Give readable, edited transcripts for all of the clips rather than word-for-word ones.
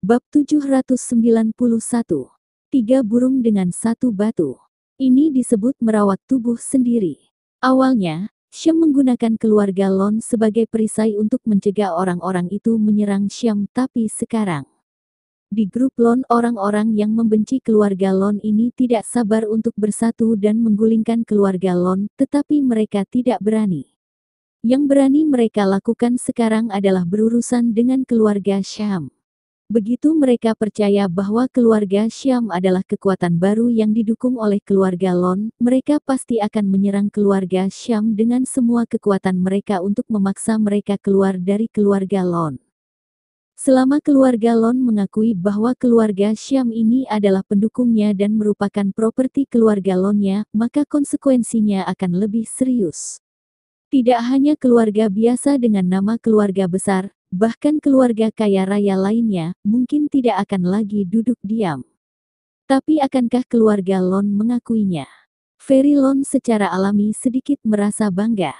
Bab 791. Tiga burung dengan satu batu. Ini disebut merawat tubuh sendiri. Awalnya, Syam menggunakan keluarga Lon sebagai perisai untuk mencegah orang-orang itu menyerang Syam, tapi sekarang di grup Lon, orang-orang yang membenci keluarga Lon ini tidak sabar untuk bersatu dan menggulingkan keluarga Lon, tetapi mereka tidak berani. Yang berani mereka lakukan sekarang adalah berurusan dengan keluarga Syam. Begitu mereka percaya bahwa keluarga Syam adalah kekuatan baru yang didukung oleh keluarga Lon, mereka pasti akan menyerang keluarga Syam dengan semua kekuatan mereka untuk memaksa mereka keluar dari keluarga Lon. Selama keluarga Lon mengakui bahwa keluarga Syam ini adalah pendukungnya dan merupakan properti keluarga Lonnya, maka konsekuensinya akan lebih serius. Tidak hanya keluarga biasa dengan nama keluarga besar, bahkan keluarga kaya raya lainnya, mungkin tidak akan lagi duduk diam. Tapi akankah keluarga Lon mengakuinya? Fairy Lon secara alami sedikit merasa bangga.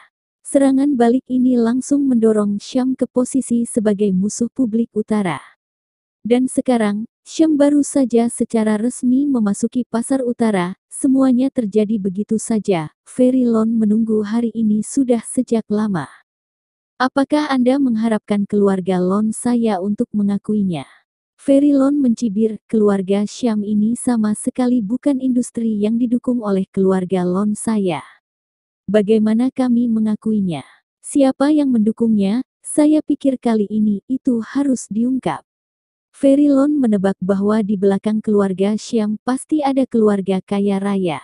Serangan balik ini langsung mendorong Syam ke posisi sebagai musuh publik utara. Dan sekarang, Syam baru saja secara resmi memasuki pasar utara, semuanya terjadi begitu saja. Fairy Lon menunggu hari ini sudah sejak lama. Apakah Anda mengharapkan keluarga Lon saya untuk mengakuinya? Fairy Lon mencibir, keluarga Syam ini sama sekali bukan industri yang didukung oleh keluarga Lon saya. Bagaimana kami mengakuinya? Siapa yang mendukungnya? Saya pikir kali ini itu harus diungkap. Fairy Lon menebak bahwa di belakang keluarga Syam pasti ada keluarga kaya raya.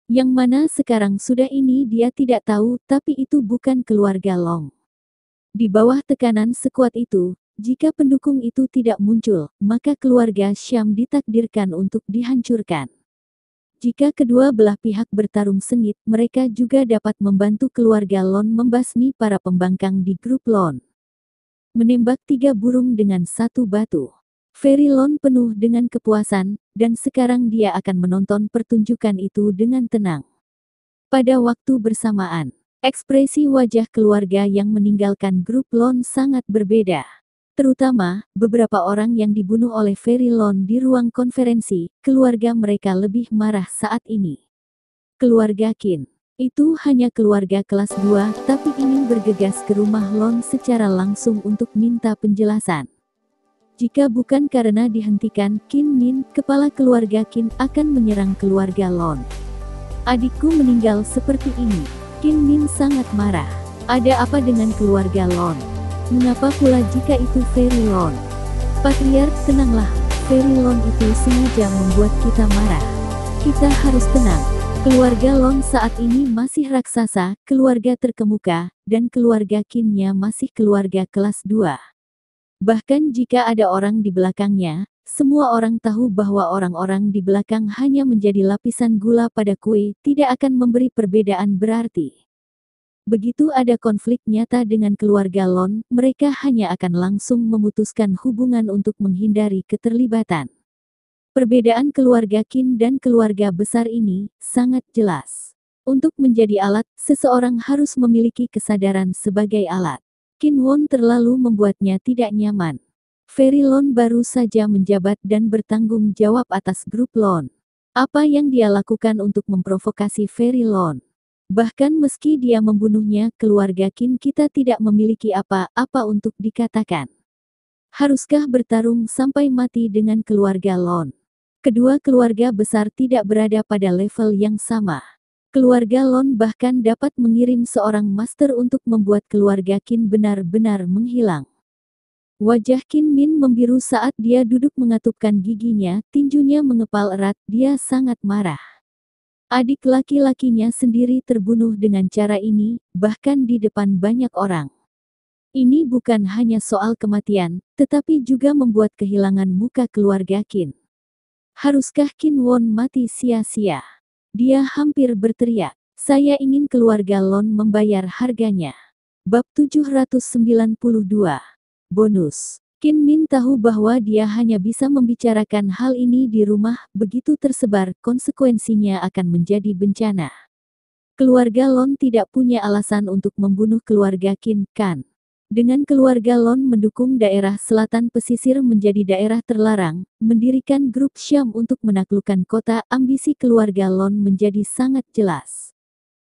Yang mana sekarang sudah ini dia tidak tahu, tapi itu bukan keluarga Long. Di bawah tekanan sekuat itu, jika pendukung itu tidak muncul, maka keluarga Syam ditakdirkan untuk dihancurkan. Jika kedua belah pihak bertarung sengit, mereka juga dapat membantu keluarga Lon membasmi para pembangkang di grup Lon. Menembak tiga burung dengan satu batu. Fairy Lon penuh dengan kepuasan, dan sekarang dia akan menonton pertunjukan itu dengan tenang. Pada waktu bersamaan, ekspresi wajah keluarga yang meninggalkan grup Lon sangat berbeda. Terutama, beberapa orang yang dibunuh oleh Fairy Lon di ruang konferensi, keluarga mereka lebih marah saat ini. Keluarga Qin. Itu hanya keluarga kelas 2, tapi ingin bergegas ke rumah Lon secara langsung untuk minta penjelasan. Jika bukan karena dihentikan, Qin Min, kepala keluarga Qin, akan menyerang keluarga Lon. Adikku meninggal seperti ini. Qin Min sangat marah. Ada apa dengan keluarga Lon? Mengapa pula jika itu Fairy Lon? Patriark, tenanglah. Fairy Lon itu sengaja membuat kita marah. Kita harus tenang. Keluarga Lon saat ini masih raksasa, keluarga terkemuka, dan keluarga Qin-nya masih keluarga kelas 2. Bahkan jika ada orang di belakangnya, semua orang tahu bahwa orang-orang di belakang hanya menjadi lapisan gula pada kue, tidak akan memberi perbedaan berarti. Begitu ada konflik nyata dengan keluarga Lon, mereka hanya akan langsung memutuskan hubungan untuk menghindari keterlibatan. Perbedaan keluarga Qin dan keluarga besar ini sangat jelas. Untuk menjadi alat, seseorang harus memiliki kesadaran sebagai alat. Qin Won terlalu membuatnya tidak nyaman. Fairy Lon baru saja menjabat dan bertanggung jawab atas grup Lon. Apa yang dia lakukan untuk memprovokasi Fairy Lon? Bahkan meski dia membunuhnya, keluarga Qin kita tidak memiliki apa-apa untuk dikatakan. Haruskah bertarung sampai mati dengan keluarga Lon? Kedua keluarga besar tidak berada pada level yang sama. Keluarga Lon bahkan dapat mengirim seorang master untuk membuat keluarga Qin benar-benar menghilang. Wajah Qin Min membiru saat dia duduk mengatupkan giginya, tinjunya mengepal erat, dia sangat marah. Adik laki-lakinya sendiri terbunuh dengan cara ini, bahkan di depan banyak orang. Ini bukan hanya soal kematian, tetapi juga membuat kehilangan muka keluarga Qin. Haruskah Qin Won mati sia-sia? Dia hampir berteriak, saya ingin keluarga Lon membayar harganya. Bab 792. Bonus. Qin Min tahu bahwa dia hanya bisa membicarakan hal ini di rumah, begitu tersebar, konsekuensinya akan menjadi bencana. Keluarga Lon tidak punya alasan untuk membunuh keluarga Qin, kan? Dengan keluarga Lon mendukung daerah selatan pesisir menjadi daerah terlarang, mendirikan grup Syam untuk menaklukkan kota, ambisi keluarga Lon menjadi sangat jelas.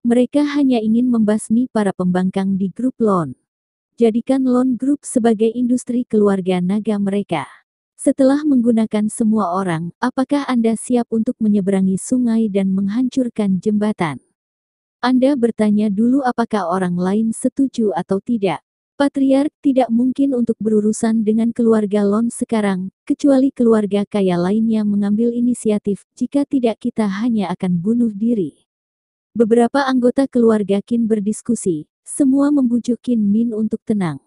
Mereka hanya ingin membasmi para pembangkang di grup Lon. Jadikan Lon Group sebagai industri keluarga naga mereka. Setelah menggunakan semua orang, apakah Anda siap untuk menyeberangi sungai dan menghancurkan jembatan? Anda bertanya dulu apakah orang lain setuju atau tidak. Patriark tidak mungkin untuk berurusan dengan keluarga Lon sekarang, kecuali keluarga kaya lainnya mengambil inisiatif, jika tidak kita hanya akan bunuh diri. Beberapa anggota keluarga Qin berdiskusi, semua membujuk Qin Min untuk tenang.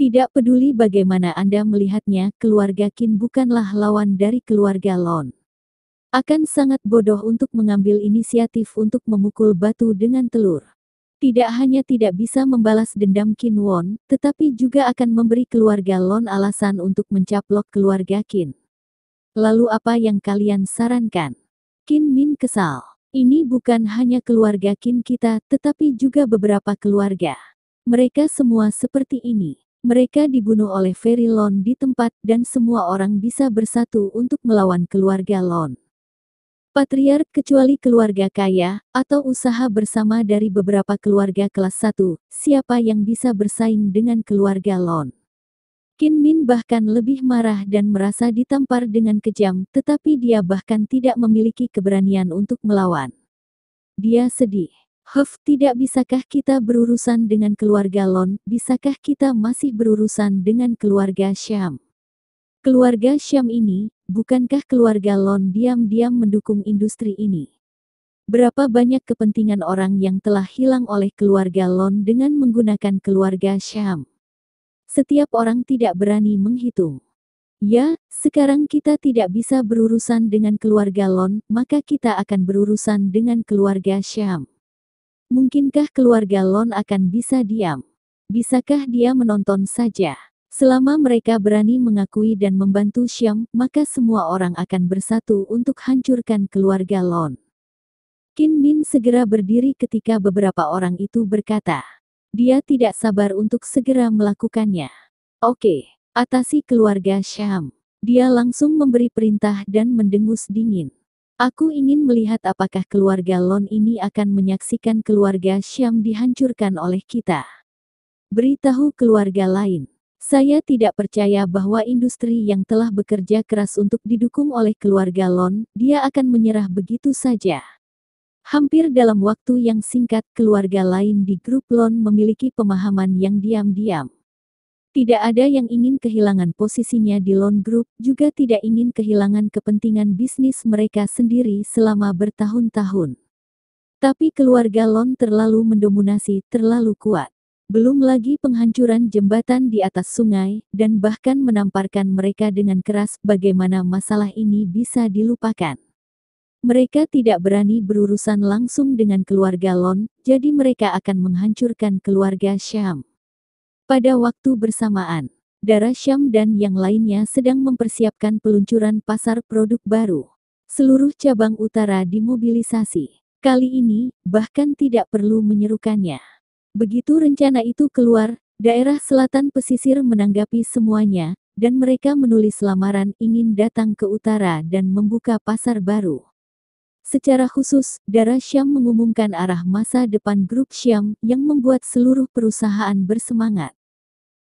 Tidak peduli bagaimana Anda melihatnya, keluarga Qin bukanlah lawan dari keluarga Lon. Akan sangat bodoh untuk mengambil inisiatif untuk memukul batu dengan telur. Tidak hanya tidak bisa membalas dendam Qin Won, tetapi juga akan memberi keluarga Lon alasan untuk mencaplok keluarga Qin. Lalu apa yang kalian sarankan? Qin Min kesal. Ini bukan hanya keluarga Qin kita, tetapi juga beberapa keluarga. Mereka semua seperti ini. Mereka dibunuh oleh Fairy Lon di tempat dan semua orang bisa bersatu untuk melawan keluarga Lon. Patriark kecuali keluarga kaya, atau usaha bersama dari beberapa keluarga kelas 1, siapa yang bisa bersaing dengan keluarga Lon? Qin Min bahkan lebih marah dan merasa ditampar dengan kejam, tetapi dia bahkan tidak memiliki keberanian untuk melawan. Dia sedih. Tidak bisakah kita berurusan dengan keluarga Lon, bisakah kita masih berurusan dengan keluarga Syam? Keluarga Syam ini, bukankah keluarga Lon diam-diam mendukung industri ini? Berapa banyak kepentingan orang yang telah hilang oleh keluarga Lon dengan menggunakan keluarga Syam? Setiap orang tidak berani menghitung. Ya, sekarang kita tidak bisa berurusan dengan keluarga Lon, maka kita akan berurusan dengan keluarga Syam. Mungkinkah keluarga Lon akan bisa diam? Bisakah dia menonton saja? Selama mereka berani mengakui dan membantu Syam, maka semua orang akan bersatu untuk hancurkan keluarga Lon. Qin Min segera berdiri ketika beberapa orang itu berkata. Dia tidak sabar untuk segera melakukannya. Oke, atasi keluarga Syam. Dia langsung memberi perintah dan mendengus dingin. Aku ingin melihat apakah keluarga Lon ini akan menyaksikan keluarga Syam dihancurkan oleh kita. Beritahu keluarga lain. Saya tidak percaya bahwa industri yang telah bekerja keras untuk didukung oleh keluarga Lon, dia akan menyerah begitu saja. Hampir dalam waktu yang singkat, keluarga lain di grup Lon memiliki pemahaman yang diam-diam. Tidak ada yang ingin kehilangan posisinya di Lon Group, juga tidak ingin kehilangan kepentingan bisnis mereka sendiri selama bertahun-tahun. Tapi keluarga Lon terlalu mendominasi, terlalu kuat. Belum lagi penghancuran jembatan di atas sungai, dan bahkan menamparkan mereka dengan keras, bagaimana masalah ini bisa dilupakan. Mereka tidak berani berurusan langsung dengan keluarga Lon, jadi mereka akan menghancurkan keluarga Syam. Pada waktu bersamaan, Dara Syam dan yang lainnya sedang mempersiapkan peluncuran pasar produk baru. Seluruh cabang utara dimobilisasi. Kali ini, bahkan tidak perlu menyerukannya. Begitu rencana itu keluar, daerah selatan pesisir menanggapi semuanya, dan mereka menulis lamaran ingin datang ke utara dan membuka pasar baru. Secara khusus, Dara Syam mengumumkan arah masa depan grup Syam, yang membuat seluruh perusahaan bersemangat.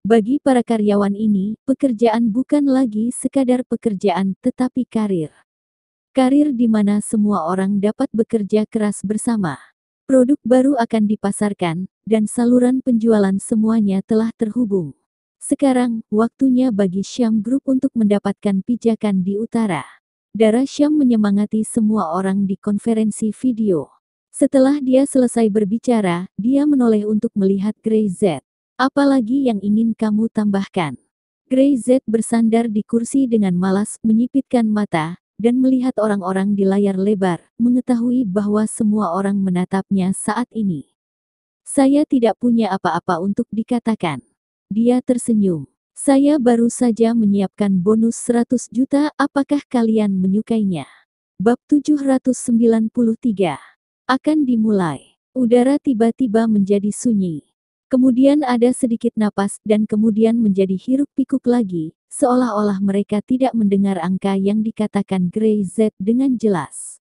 Bagi para karyawan ini, pekerjaan bukan lagi sekadar pekerjaan, tetapi karir. Karir di mana semua orang dapat bekerja keras bersama. Produk baru akan dipasarkan, dan saluran penjualan semuanya telah terhubung. Sekarang, waktunya bagi Syam Group untuk mendapatkan pijakan di utara. Dara Syam menyemangati semua orang di konferensi video. Setelah dia selesai berbicara, dia menoleh untuk melihat Grey Z. Apalagi yang ingin kamu tambahkan? Grey Z bersandar di kursi dengan malas, menyipitkan mata, dan melihat orang-orang di layar lebar, mengetahui bahwa semua orang menatapnya saat ini. Saya tidak punya apa-apa untuk dikatakan. Dia tersenyum. Saya baru saja menyiapkan bonus 100 juta, apakah kalian menyukainya? Bab 793. Akan dimulai. Udara tiba-tiba menjadi sunyi. Kemudian ada sedikit napas dan kemudian menjadi hiruk-pikuk lagi, seolah-olah mereka tidak mendengar angka yang dikatakan Grey Z dengan jelas.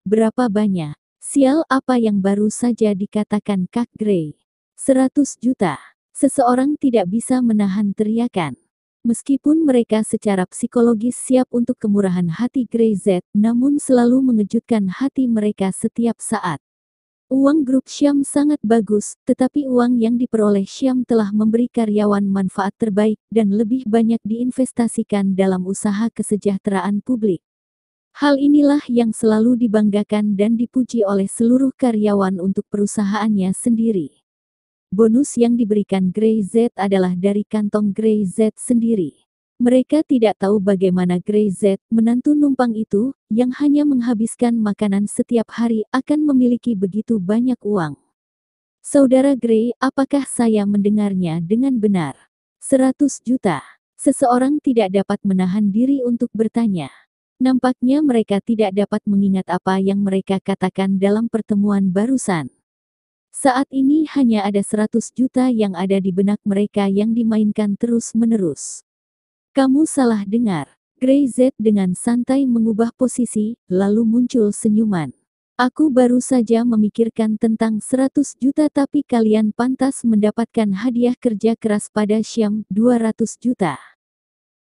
Berapa banyak? Sial, apa yang baru saja dikatakan Kak Grey? 100 juta. Seseorang tidak bisa menahan teriakan. Meskipun mereka secara psikologis siap untuk kemurahan hati Grey Z, namun selalu mengejutkan hati mereka setiap saat. Uang grup Syam sangat bagus, tetapi uang yang diperoleh Syam telah memberi karyawan manfaat terbaik dan lebih banyak diinvestasikan dalam usaha kesejahteraan publik. Hal inilah yang selalu dibanggakan dan dipuji oleh seluruh karyawan untuk perusahaannya sendiri. Bonus yang diberikan Grey Z adalah dari kantong Grey Z sendiri. Mereka tidak tahu bagaimana Grey Z, menantu numpang itu, yang hanya menghabiskan makanan setiap hari akan memiliki begitu banyak uang. Saudara Grey, apakah saya mendengarnya dengan benar? 100 juta. Seseorang tidak dapat menahan diri untuk bertanya. Nampaknya mereka tidak dapat mengingat apa yang mereka katakan dalam pertemuan barusan. Saat ini hanya ada 100 juta yang ada di benak mereka yang dimainkan terus-menerus. Kamu salah dengar. Grey Z dengan santai mengubah posisi, lalu muncul senyuman. Aku baru saja memikirkan tentang 100 juta tapi kalian pantas mendapatkan hadiah kerja keras pada Syam, 200 juta.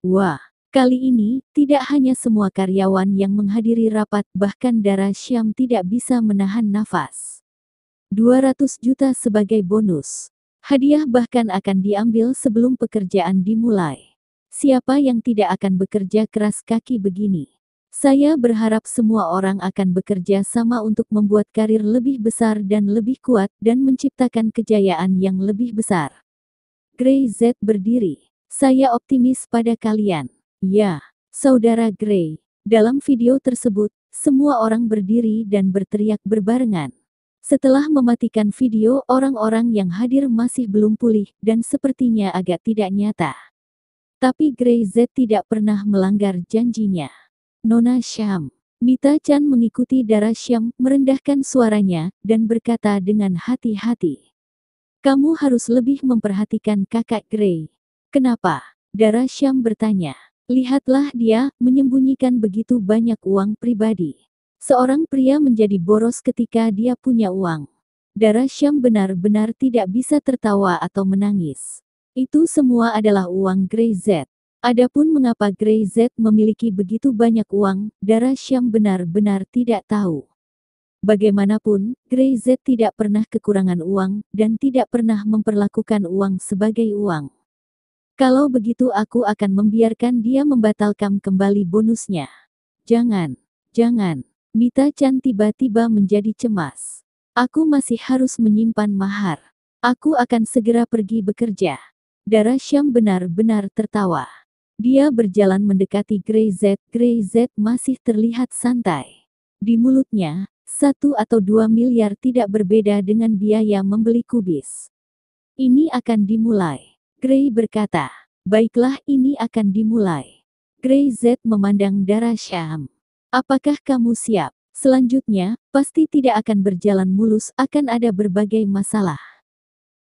Wah, kali ini, tidak hanya semua karyawan yang menghadiri rapat bahkan Dara Syam tidak bisa menahan nafas. 200 juta sebagai bonus. Hadiah bahkan akan diambil sebelum pekerjaan dimulai. Siapa yang tidak akan bekerja keras kaki begini? Saya berharap semua orang akan bekerja sama untuk membuat karir lebih besar dan lebih kuat dan menciptakan kejayaan yang lebih besar. Grey Z berdiri. Saya optimis pada kalian. Ya, Saudara Grey. Dalam video tersebut, semua orang berdiri dan berteriak berbarengan. Setelah mematikan video, orang-orang yang hadir masih belum pulih dan sepertinya agak tidak nyata. Tapi Grey Z tidak pernah melanggar janjinya. Nona Syam. Mita Chan mengikuti Dara Syam, merendahkan suaranya, dan berkata dengan hati-hati. Kamu harus lebih memperhatikan kakak Grey. Kenapa? Dara Syam bertanya. Lihatlah dia, menyembunyikan begitu banyak uang pribadi. Seorang pria menjadi boros ketika dia punya uang. Dara Syam benar-benar tidak bisa tertawa atau menangis. Itu semua adalah uang Grey Z. Adapun mengapa Grey Z memiliki begitu banyak uang, Dara Syam benar-benar tidak tahu. Bagaimanapun, Grey Z tidak pernah kekurangan uang, dan tidak pernah memperlakukan uang sebagai uang. Kalau begitu aku akan membiarkan dia membatalkan kembali bonusnya. Jangan, jangan. Mita Chan tiba-tiba menjadi cemas. Aku masih harus menyimpan mahar. Aku akan segera pergi bekerja. Dara Syam benar-benar tertawa. Dia berjalan mendekati Grey Z. Grey Z masih terlihat santai. Di mulutnya, 1 atau 2 miliar tidak berbeda dengan biaya membeli kubis. Ini akan dimulai. Grey berkata. Baiklah, ini akan dimulai. Grey Z memandang Dara Syam. Apakah kamu siap? Selanjutnya, pasti tidak akan berjalan mulus, akan ada berbagai masalah.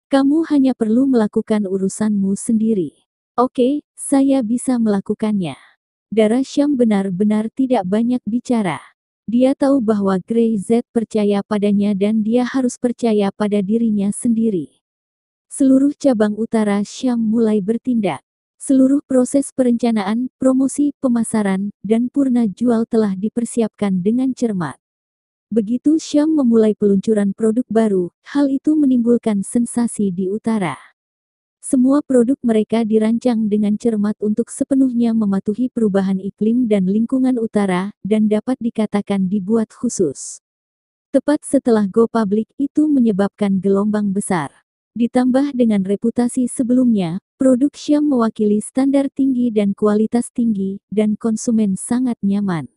Kamu hanya perlu melakukan urusanmu sendiri. Oke, saya bisa melakukannya. Dara Syam benar-benar tidak banyak bicara. Dia tahu bahwa Grey Z percaya padanya dan dia harus percaya pada dirinya sendiri. Seluruh cabang utara Syam mulai bertindak. Seluruh proses perencanaan, promosi, pemasaran, dan purna jual telah dipersiapkan dengan cermat. Begitu Syam memulai peluncuran produk baru, hal itu menimbulkan sensasi di utara. Semua produk mereka dirancang dengan cermat untuk sepenuhnya mematuhi perubahan iklim dan lingkungan utara, dan dapat dikatakan dibuat khusus. Tepat setelah go public itu menyebabkan gelombang besar. Ditambah dengan reputasi sebelumnya, produk Syam mewakili standar tinggi dan kualitas tinggi, dan konsumen sangat nyaman.